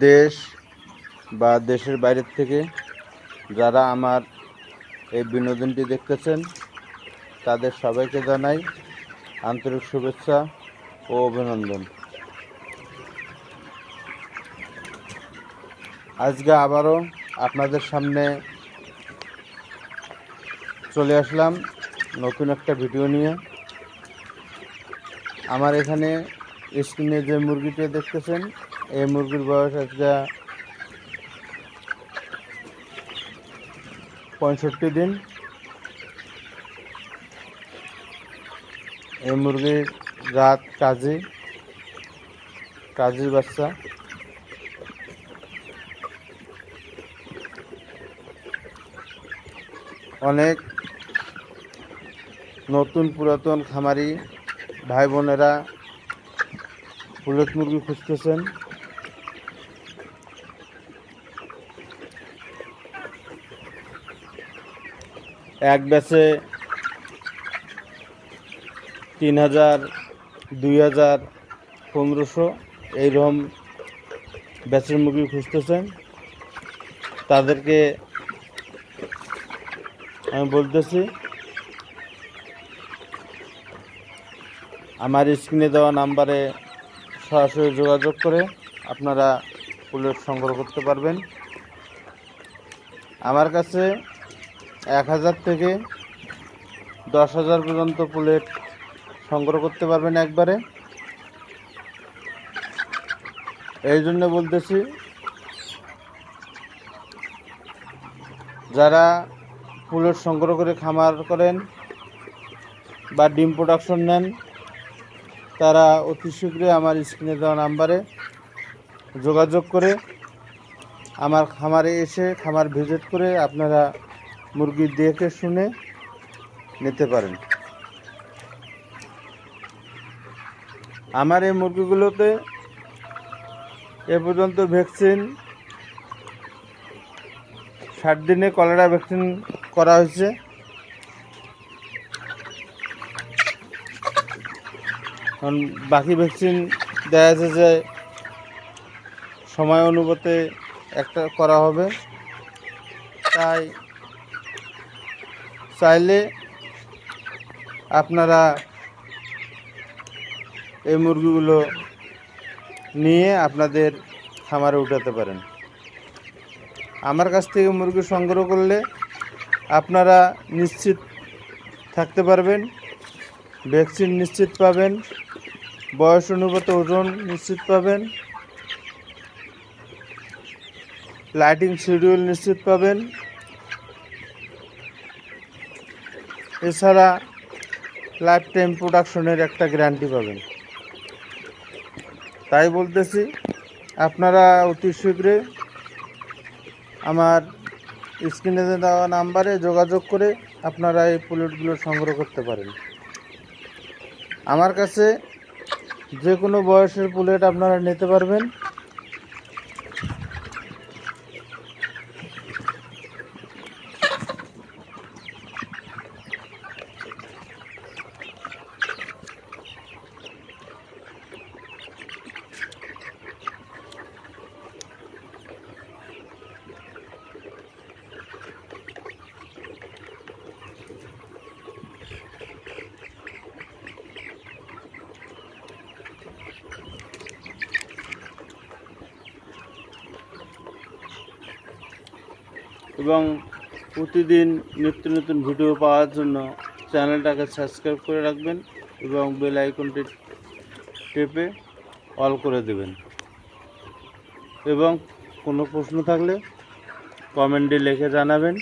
দেশ বা দেশের বাইরের থেকে যারা আমার এই বিনোদনটি দেখতেছেন তাদের সবাইকে জানাই আন্তরিক শুভেচ্ছা ও অভিনন্দন। আজকে আবারও আপনাদের সামনে চলে আসলাম নতুন একটা ভিডিও নিয়ে। আমার এখানে স্ক্রিনে যে মুরগিটি দেখতেছেন এই মুরগির বয়স আজকে 65 দিন। এই মুরগির জাত কাজী বাচ্চা। অনেক নতুন পুরাতন খামারি ভাই বোনেরা পুলেট মুরগি খুঁজতেছেন। এক ব্যাচে 3000, 2000, 1500 এইরকম ব্যাচের মুরগি খুঁজতেছেন। তাদেরকে আমি বলতেছি আমার স্ক্রিনে দেওয়া নাম্বারে সরাসরি যোগাযোগ করে আপনারা পুলেট সংগ্রহ করতে পারবেন। আমার কাছে 1000 থেকে 10,000 পর্যন্ত পুলেট সংগ্রহ করতে পারবেন একবারে। এই জন্য বলতেছি যারা পুলেট সংগ্রহ করে খামার করেন বা ডিম প্রোডাকশন নেন তারা অতি শীঘ্রই আমার স্ক্রিনে দেওয়া নাম্বারে যোগাযোগ করে আমার খামারে এসে খামার ভিজিট করে আপনারা মুরগি দেখে শুনে নিতে পারেন। আমার এই মুরগিগুলোতে এ পর্যন্ত ভ্যাকসিন 60 দিনে কলেরা ভ্যাকসিন করা হয়েছে। কারণ বাকি ভ্যাকসিন দেখা যাচ্ছে যে সময় অনুপাতে একটা করা হবে, তাই চাইলে আপনারা এই মুরগিগুলো নিয়ে আপনাদের খামারে উঠাতে পারেন। আমার কাছ থেকে মুরগি সংগ্রহ করলে আপনারা নিশ্চিত থাকতে পারবেন, ভ্যাকসিন নিশ্চিত পাবেন, বয়স অনুপাতে ওজন নিশ্চিত পাবেন, লাইটিং শিডিউল নিশ্চিত পাবেন। এছাড়া লাইফ টাইম প্রোডাকশনের একটা গ্যারান্টি পাবেন। তাই বলতেছি আপনারা অতি শীঘ্রই আমার স্ক্রিনে দেওয়া নাম্বারে যোগাযোগ করে আপনারা এই পুলেটগুলো সংগ্রহ করতে পারেন। আমার কাছে যে কোনো বয়সের পুলেট আপনারা নিতে পারবেন। এবং প্রতিদিন নিত্য নতুন ভিডিও পাওয়ার জন্য চ্যানেলটাকে সাবস্ক্রাইব করে রাখবেন এবং বেল আইকনটি টেপে অল করে দেবেন। এবং কোনো প্রশ্ন থাকলে কমেন্টে লিখে জানাবেন।